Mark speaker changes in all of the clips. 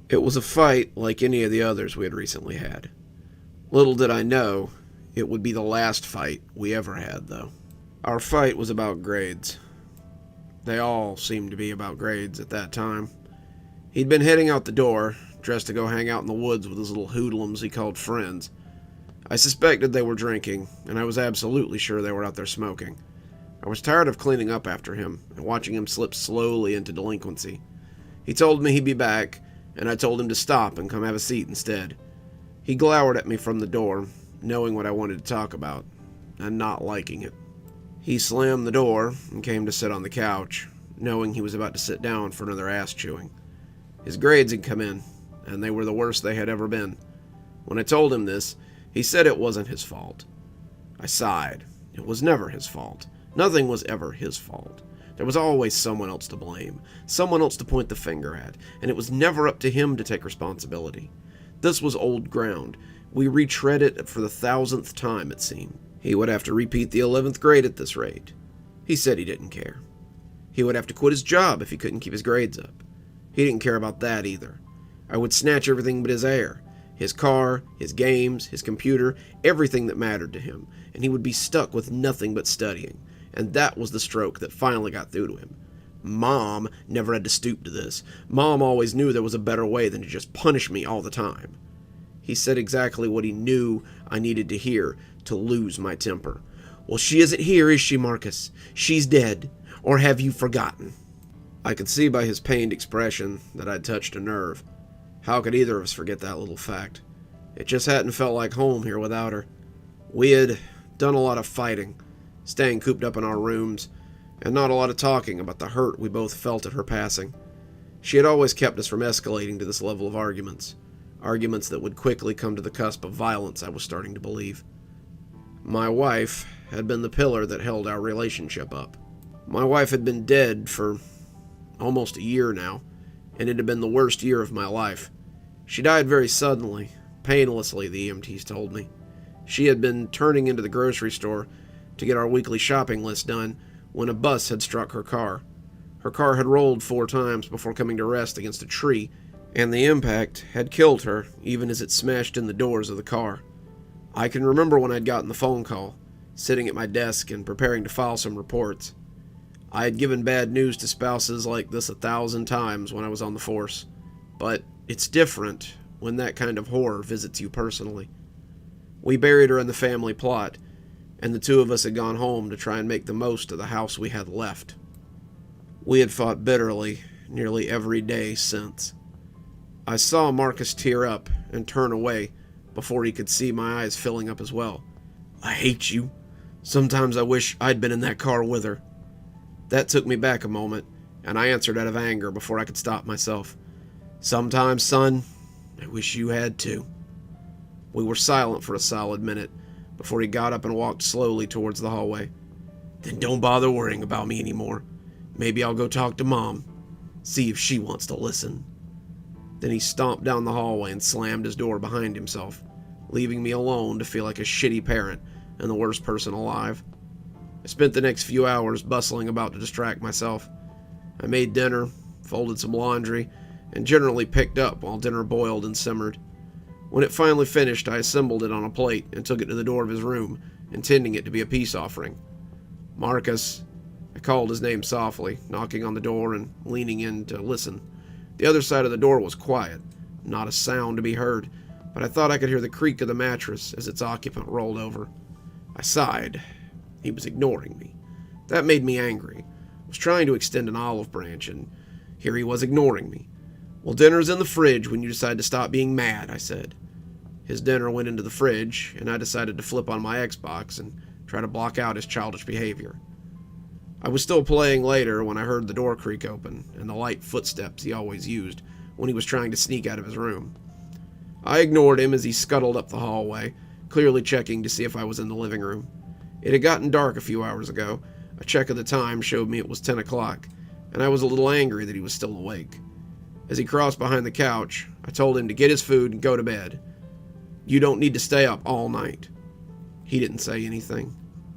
Speaker 1: It was a fight like any of the others we had recently had. Little did I know, it would be the last fight we ever had, though. Our fight was about grades. They all seemed to be about grades at that time. He'd been heading out the door, dressed to go hang out in the woods with his little hoodlums he called friends. I suspected they were drinking, and I was absolutely sure they were out there smoking. I was tired of cleaning up after him and watching him slip slowly into delinquency. He told me he'd be back, and I told him to stop and come have a seat instead. He glowered at me from the door, knowing what I wanted to talk about, and not liking it. He slammed the door and came to sit on the couch, knowing he was about to sit down for another ass chewing. His grades had come in, and they were the worst they had ever been. When I told him this, he said it wasn't his fault. I sighed. It was never his fault. Nothing was ever his fault. There was always someone else to blame, someone else to point the finger at, and it was never up to him to take responsibility. This was old ground. We retread it for the 1,000th time, it seemed. He would have to repeat the 11th grade at this rate. He said he didn't care. He would have to quit his job if he couldn't keep his grades up. He didn't care about that either. I would snatch everything but his air. His car, his games, his computer, everything that mattered to him, and he would be stuck with nothing but studying. And that was the stroke that finally got through to him. Mom never had to stoop to this. Mom always knew there was a better way than to just punish me all the time. He said exactly what he knew I needed to hear to lose my temper. Well, she isn't here, is she, Marcus? She's dead. Or have you forgotten? I could see by his pained expression that I'd touched a nerve. How could either of us forget that little fact? It just hadn't felt like home here without her. We had done a lot of fighting, staying cooped up in our rooms, and not a lot of talking about the hurt we both felt at her passing. She had always kept us from escalating to this level of arguments that would quickly come to the cusp of violence, I was starting to believe. My wife had been the pillar that held our relationship up. My wife had been dead for almost a year now, and it had been the worst year of my life. She died very suddenly, painlessly, the EMTs told me. She had been turning into the grocery store to get our weekly shopping list done when a bus had struck her car. Her car had rolled 4 times before coming to rest against a tree, and the impact had killed her even as it smashed in the doors of the car. I can remember when I'd gotten the phone call, sitting at my desk and preparing to file some reports. I had given bad news to spouses like this 1,000 times when I was on the force, but it's different when that kind of horror visits you personally. We buried her in the family plot, and the 2 of us had gone home to try and make the most of the house we had left. We had fought bitterly nearly every day since. I saw Marcus tear up and turn away before he could see my eyes filling up as well. I hate you. Sometimes I wish I'd been in that car with her. That took me back a moment, and I answered out of anger before I could stop myself. Sometimes, son, I wish you had too. We were silent for a solid minute before he got up and walked slowly towards the hallway. Then don't bother worrying about me anymore. Maybe I'll go talk to Mom, see if she wants to listen. Then he stomped down the hallway and slammed his door behind himself, leaving me alone to feel like a shitty parent and the worst person alive. I spent the next few hours bustling about to distract myself. I made dinner, folded some laundry, and generally picked up while dinner boiled and simmered. When it finally finished, I assembled it on a plate and took it to the door of his room, intending it to be a peace offering. Marcus. I called his name softly, knocking on the door and leaning in to listen. The other side of the door was quiet, not a sound to be heard, but I thought I could hear the creak of the mattress as its occupant rolled over. I sighed. He was ignoring me. That made me angry. I was trying to extend an olive branch, and here he was ignoring me. Well, dinner's in the fridge when you decide to stop being mad, I said. His dinner went into the fridge, and I decided to flip on my Xbox and try to block out his childish behavior. I was still playing later when I heard the door creak open and the light footsteps he always used when he was trying to sneak out of his room. I ignored him as he scuttled up the hallway, clearly checking to see if I was in the living room. It had gotten dark a few hours ago. A check of the time showed me it was 10 o'clock, and I was a little angry that he was still awake. As he crossed behind the couch, I told him to get his food and go to bed. You don't need to stay up all night. He didn't say anything.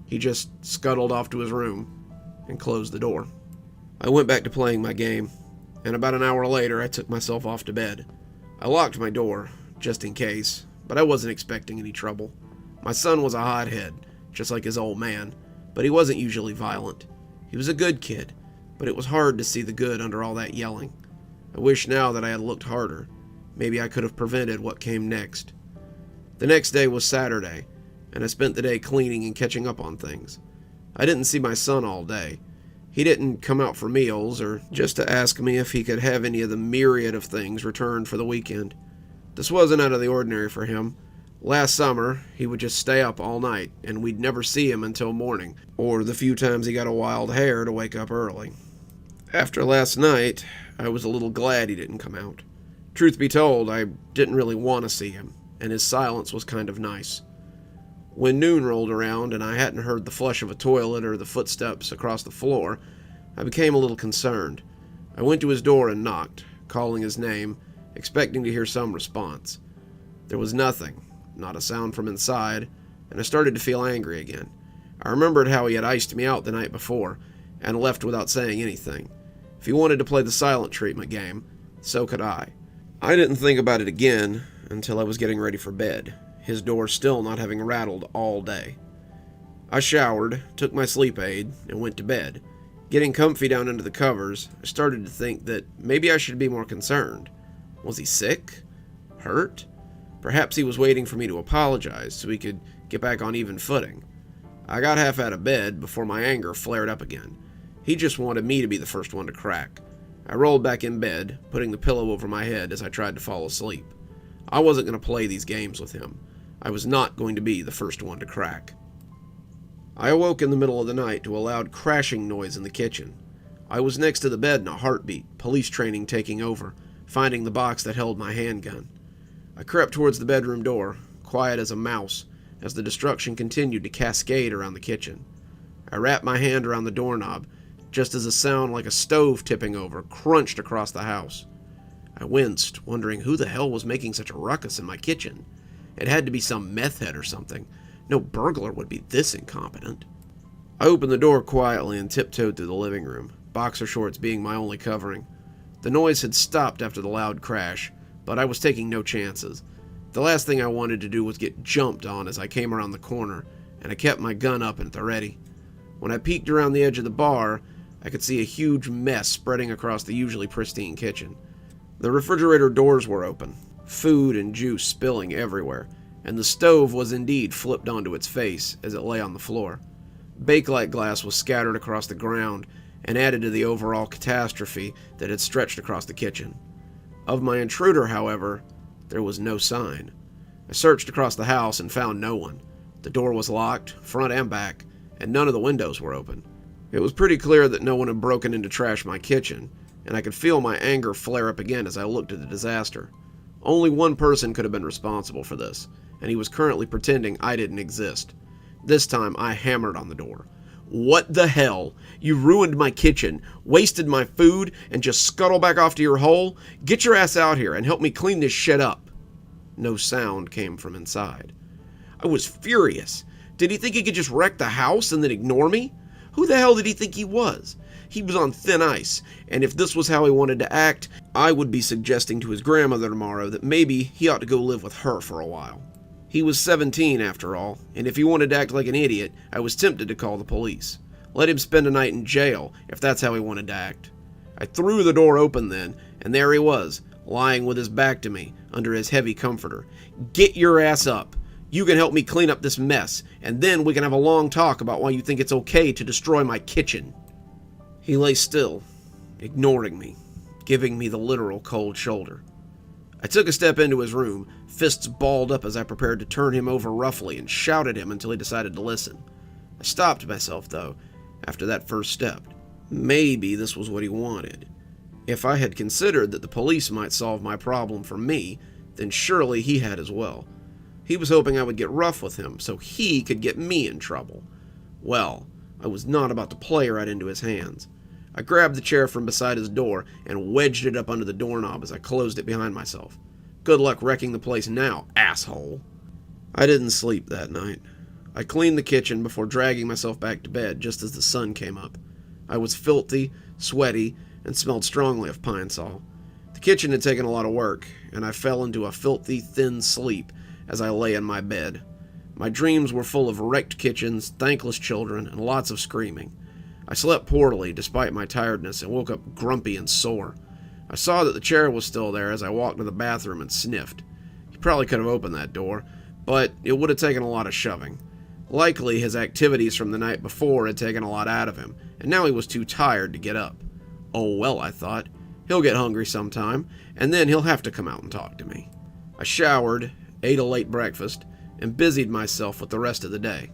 Speaker 1: He just scuttled off to his room and closed the door. I went back to playing my game, and about an hour later I took myself off to bed. I locked my door, just in case, but I wasn't expecting any trouble. My son was a hothead, just like his old man, but he wasn't usually violent. He was a good kid, but it was hard to see the good under all that yelling. I wish now that I had looked harder. Maybe I could have prevented what came next. The next day was Saturday, and I spent the day cleaning and catching up on things. I didn't see my son all day. He didn't come out for meals or just to ask me if he could have any of the myriad of things returned for the weekend. This wasn't out of the ordinary for him. Last summer, he would just stay up all night, and we'd never see him until morning, or the few times he got a wild hair to wake up early. After last night, I was a little glad he didn't come out. Truth be told, I didn't really want to see him, and his silence was kind of nice. When noon rolled around and I hadn't heard the flush of a toilet or the footsteps across the floor, I became a little concerned. I went to his door and knocked, calling his name, expecting to hear some response. There was nothing, not a sound from inside, and I started to feel angry again. I remembered how he had iced me out the night before, and left without saying anything. If he wanted to play the silent treatment game, so could I. I didn't think about it again until I was getting ready for bed, his door still not having rattled all day. I showered, took my sleep aid, and went to bed. Getting comfy down under the covers, I started to think that maybe I should be more concerned. Was he sick? Hurt? Perhaps he was waiting for me to apologize so he could get back on even footing. I got half out of bed before my anger flared up again. He just wanted me to be the first one to crack. I rolled back in bed, putting the pillow over my head as I tried to fall asleep. I wasn't going to play these games with him. I was not going to be the first one to crack. I awoke in the middle of the night to a loud crashing noise in the kitchen. I was next to the bed in a heartbeat, police training taking over, finding the box that held my handgun. I crept towards the bedroom door, quiet as a mouse, as the destruction continued to cascade around the kitchen. I wrapped my hand around the doorknob, just as a sound like a stove tipping over crunched across the house. I winced, wondering who the hell was making such a ruckus in my kitchen. It had to be some meth head or something. No burglar would be this incompetent. I opened the door quietly and tiptoed through the living room, boxer shorts being my only covering. The noise had stopped after the loud crash, but I was taking no chances. The last thing I wanted to do was get jumped on as I came around the corner, and I kept my gun up and at the ready. When I peeked around the edge of the bar, I could see a huge mess spreading across the usually pristine kitchen. The refrigerator doors were open, food and juice spilling everywhere, and the stove was indeed flipped onto its face as it lay on the floor. Bakelite glass was scattered across the ground and added to the overall catastrophe that had stretched across the kitchen. Of my intruder, however, there was no sign. I searched across the house and found no one. The door was locked, front and back, and none of the windows were open. It was pretty clear that no one had broken in to trash my kitchen, and I could feel my anger flare up again as I looked at the disaster. Only one person could have been responsible for this, and he was currently pretending I didn't exist. This time I hammered on the door. "What the hell? You ruined my kitchen, wasted my food, and just scuttle back off to your hole? Get your ass out here and help me clean this shit up." No sound came from inside. I was furious. Did he think he could just wreck the house and then ignore me? Who the hell did he think he was? He was on thin ice, and if this was how he wanted to act, I would be suggesting to his grandmother tomorrow that maybe he ought to go live with her for a while. He was 17 after all, and if he wanted to act like an idiot, I was tempted to call the police. Let him spend a night in jail, if that's how he wanted to act. I threw the door open then, and there he was, lying with his back to me, under his heavy comforter. "Get your ass up. You can help me clean up this mess, and then we can have a long talk about why you think it's okay to destroy my kitchen." He lay still, ignoring me, giving me the literal cold shoulder. I took a step into his room, fists balled up as I prepared to turn him over roughly and shout at him until he decided to listen. I stopped myself, though, after that first step. Maybe this was what he wanted. If I had considered that the police might solve my problem for me, then surely he had as well. He was hoping I would get rough with him so he could get me in trouble. Well, I was not about to play right into his hands. I grabbed the chair from beside his door and wedged it up under the doorknob as I closed it behind myself. Good luck wrecking the place now, asshole. I didn't sleep that night. I cleaned the kitchen before dragging myself back to bed just as the sun came up. I was filthy, sweaty, and smelled strongly of Pine Sol. The The kitchen had taken a lot of work, and I fell into a filthy, thin sleep as I lay in my bed. My dreams were full of wrecked kitchens, thankless children, and lots of screaming. I slept poorly despite my tiredness and woke up grumpy and sore. I saw that the chair was still there as I walked to the bathroom and sniffed. He probably could have opened that door, but it would have taken a lot of shoving. Likely his activities from the night before had taken a lot out of him, and now he was too tired to get up. Oh well, I thought. He'll get hungry sometime, and then he'll have to come out and talk to me. I showered, ate a late breakfast, and busied myself with the rest of the day.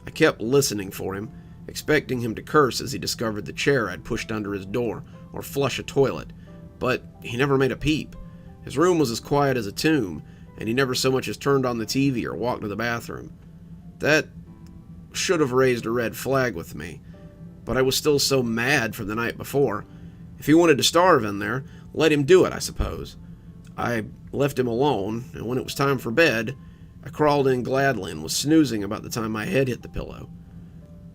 Speaker 1: I kept listening for him, expecting him to curse as he discovered the chair I'd pushed under his door, or flush a toilet, but he never made a peep. His room was as quiet as a tomb, and he never so much as turned on the TV or walked to the bathroom. That should have raised a red flag with me, but I was still so mad from the night before. If he wanted to starve in there, let him do it, I suppose. I left him alone, and when it was time for bed, I crawled in gladly and was snoozing about the time my head hit the pillow.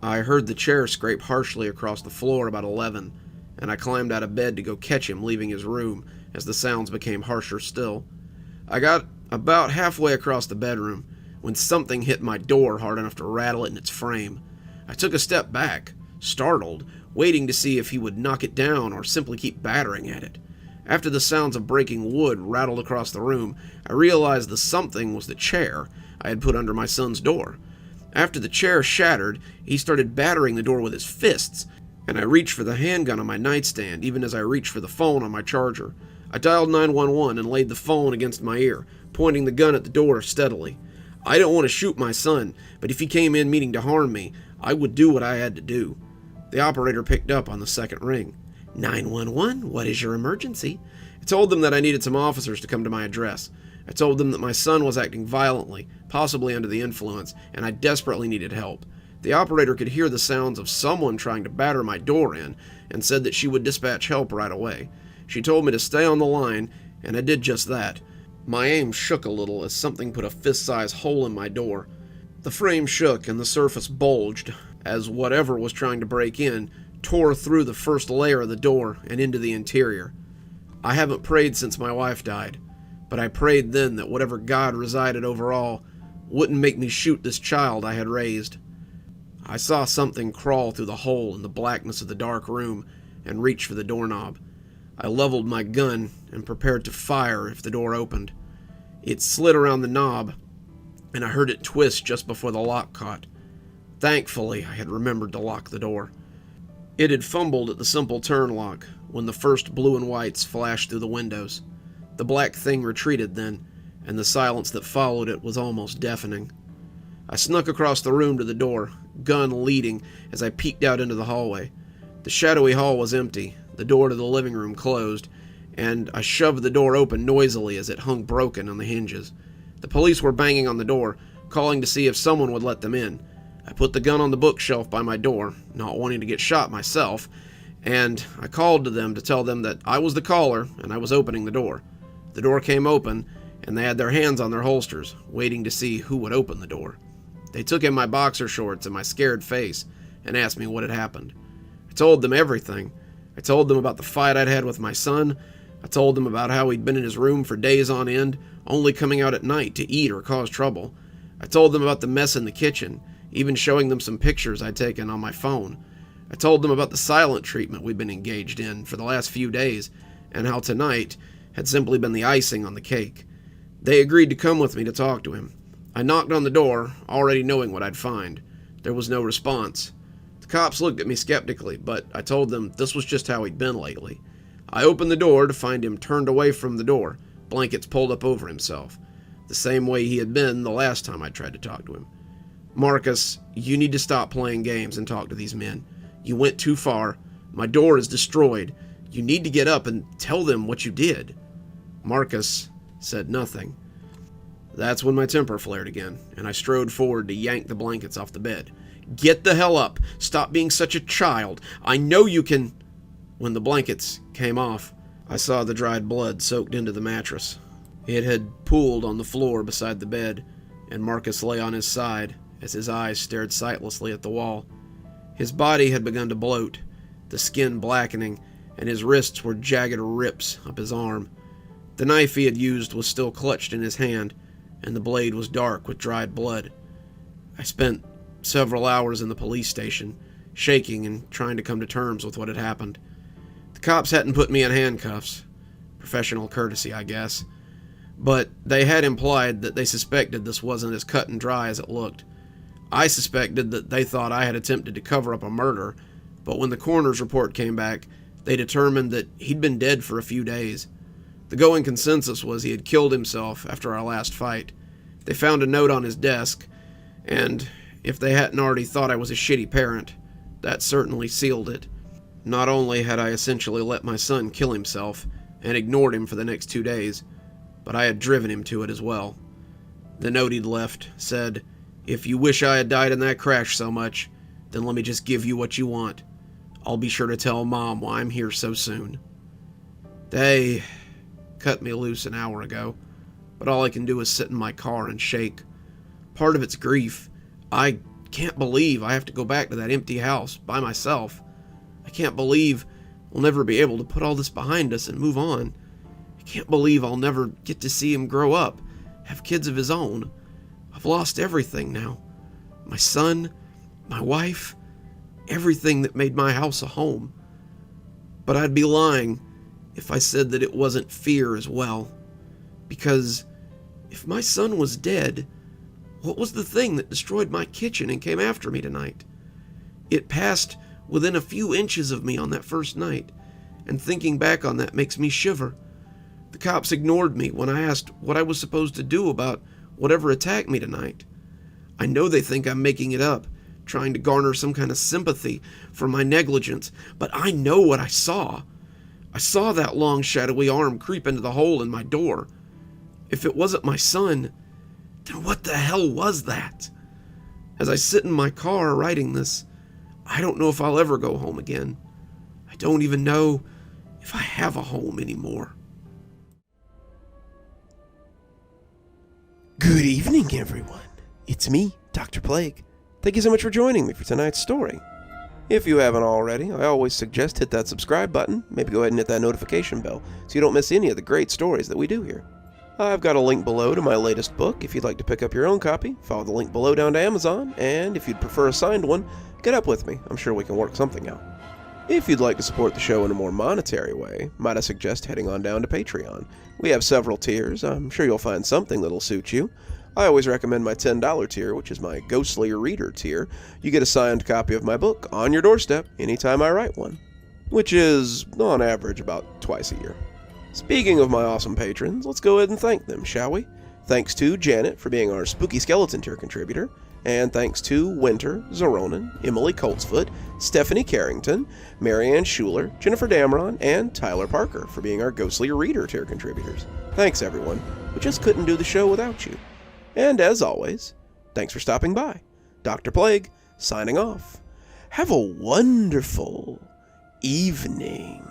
Speaker 1: I heard the chair scrape harshly across the floor about 11, and I climbed out of bed to go catch him leaving his room as the sounds became harsher still. I got about halfway across the bedroom when something hit my door hard enough to rattle it in its frame. I took a step back, startled, waiting to see if he would knock it down or simply keep battering at it. After the sounds of breaking wood rattled across the room, I realized the something was the chair I had put under my son's door. After the chair shattered, he started battering the door with his fists, and I reached for the handgun on my nightstand even as I reached for the phone on my charger. I dialed 911 and laid the phone against my ear, pointing the gun at the door steadily. I didn't want to shoot my son, but if he came in meaning to harm me, I would do what I had to do. The operator picked up on the second ring. 911, what is your emergency? I told them that I needed some officers to come to my address. I told them that my son was acting violently, possibly under the influence, and I desperately needed help. The operator could hear the sounds of someone trying to batter my door in, and said that she would dispatch help right away. She told me to stay on the line, and I did just that. My aim shook a little as something put a fist-sized hole in my door. The frame shook and the surface bulged as whatever was trying to break in tore through the first layer of the door and into the interior. I haven't prayed since my wife died, but I prayed then that whatever God resided over all wouldn't make me shoot this child I had raised. I saw something crawl through the hole in the blackness of the dark room and reach for the doorknob. I leveled my gun and prepared to fire if the door opened. It slid around the knob, and I heard it twist just before the lock caught. Thankfully, I had remembered to lock the door. It had fumbled at the simple turn lock when the first blue and whites flashed through the windows. The black thing retreated then, and the silence that followed it was almost deafening. I snuck across the room to the door, gun leading as I peeked out into the hallway. The shadowy hall was empty, the door to the living room closed, and I shoved the door open noisily as it hung broken on the hinges. The police were banging on the door, calling to see if someone would let them in. I put the gun on the bookshelf by my door, not wanting to get shot myself, and I called to them to tell them that I was the caller and I was opening the door. The door came open, and they had their hands on their holsters, waiting to see who would open the door. They took in my boxer shorts and my scared face and asked me what had happened. I told them everything. I told them about the fight I'd had with my son. I told them about how he'd been in his room for days on end, only coming out at night to eat or cause trouble. I told them about the mess in the kitchen, even showing them some pictures I'd taken on my phone. I told them about the silent treatment we'd been engaged in for the last few days, and how tonight had simply been the icing on the cake. They agreed to come with me to talk to him. I knocked on the door, already knowing what I'd find. There was no response. The cops looked at me skeptically, but I told them this was just how he'd been lately. I opened the door to find him turned away from the door, blankets pulled up over himself, the same way he had been the last time I tried to talk to him. Marcus, you need to stop playing games and talk to these men. You went too far. My door is destroyed. You need to get up and tell them what you did. Marcus said nothing. That's when my temper flared again, and I strode forward to yank the blankets off the bed. Get the hell up. Stop being such a child. I know you can... When the blankets came off, I saw the dried blood soaked into the mattress. It had pooled on the floor beside the bed, and Marcus lay on his side as his eyes stared sightlessly at the wall. His body had begun to bloat, the skin blackening, and his wrists were jagged rips up his arm. The knife he had used was still clutched in his hand, and the blade was dark with dried blood. I spent several hours in the police station, shaking and trying to come to terms with what had happened. The cops hadn't put me in handcuffs. Professional courtesy, I guess. But they had implied that they suspected this wasn't as cut and dry as it looked. I suspected that they thought I had attempted to cover up a murder, but when the coroner's report came back, they determined that he'd been dead for a few days. The going consensus was he had killed himself after our last fight. They found a note on his desk, and if they hadn't already thought I was a shitty parent, that certainly sealed it. Not only had I essentially let my son kill himself and ignored him for the next 2 days, but I had driven him to it as well. The note he'd left said, "If you wish I had died in that crash so much, then let me just give you what you want. I'll be sure to tell Mom why I'm here so soon." They cut me loose an hour ago, but all I can do is sit in my car and shake. Part of it's grief. I can't believe I have to go back to that empty house by myself. I can't believe we'll never be able to put all this behind us and move on. I can't believe I'll never get to see him grow up, have kids of his own. I've lost everything now. My son, my wife, everything that made my house a home. But I'd be lying if I said that it wasn't fear as well. Because if my son was dead, what was the thing that destroyed my kitchen and came after me tonight? It passed within a few inches of me on that first night, and thinking back on that makes me shiver. The cops ignored me when I asked what I was supposed to do about whatever attacked me tonight. I know they think I'm making it up, trying to garner some kind of sympathy for my negligence, but I know what I saw. I saw that long, shadowy arm creep into the hole in my door. If it wasn't my son, then what the hell was that? As I sit in my car writing this, I don't know if I'll ever go home again. I don't even know if I have a home anymore.
Speaker 2: Good evening, everyone. It's me, Dr. Plague. Thank you so much for joining me for tonight's story. If you haven't already, I always suggest hit that subscribe button, maybe go ahead and hit that notification bell so you don't miss any of the great stories that we do here. I've got a link below to my latest book if you'd like to pick up your own copy. Follow the link below down to Amazon, and if you'd prefer a signed one, get up with me. I'm sure we can work something out. If you'd like to support the show in a more monetary way, might I suggest heading on down to Patreon. We have several tiers. I'm sure you'll find something that'll suit you. I always recommend my $10 tier, which is my Ghostly Reader tier. You get a signed copy of my book on your doorstep anytime I write one, which is, on average, about twice a year. Speaking of my awesome patrons, let's go ahead and thank them, shall we? Thanks to Janet for being our Spooky Skeleton tier contributor, and thanks to Winter, Xaronan, Emily Coltsfoot, Stephanie Carrington, Marianne Schuler, Jennifer Damron, and Tyler Parker for being our Ghostly Reader tier contributors. Thanks, everyone. We just couldn't do the show without you. And as always, thanks for stopping by. Dr. Plague, signing off. Have a wonderful evening.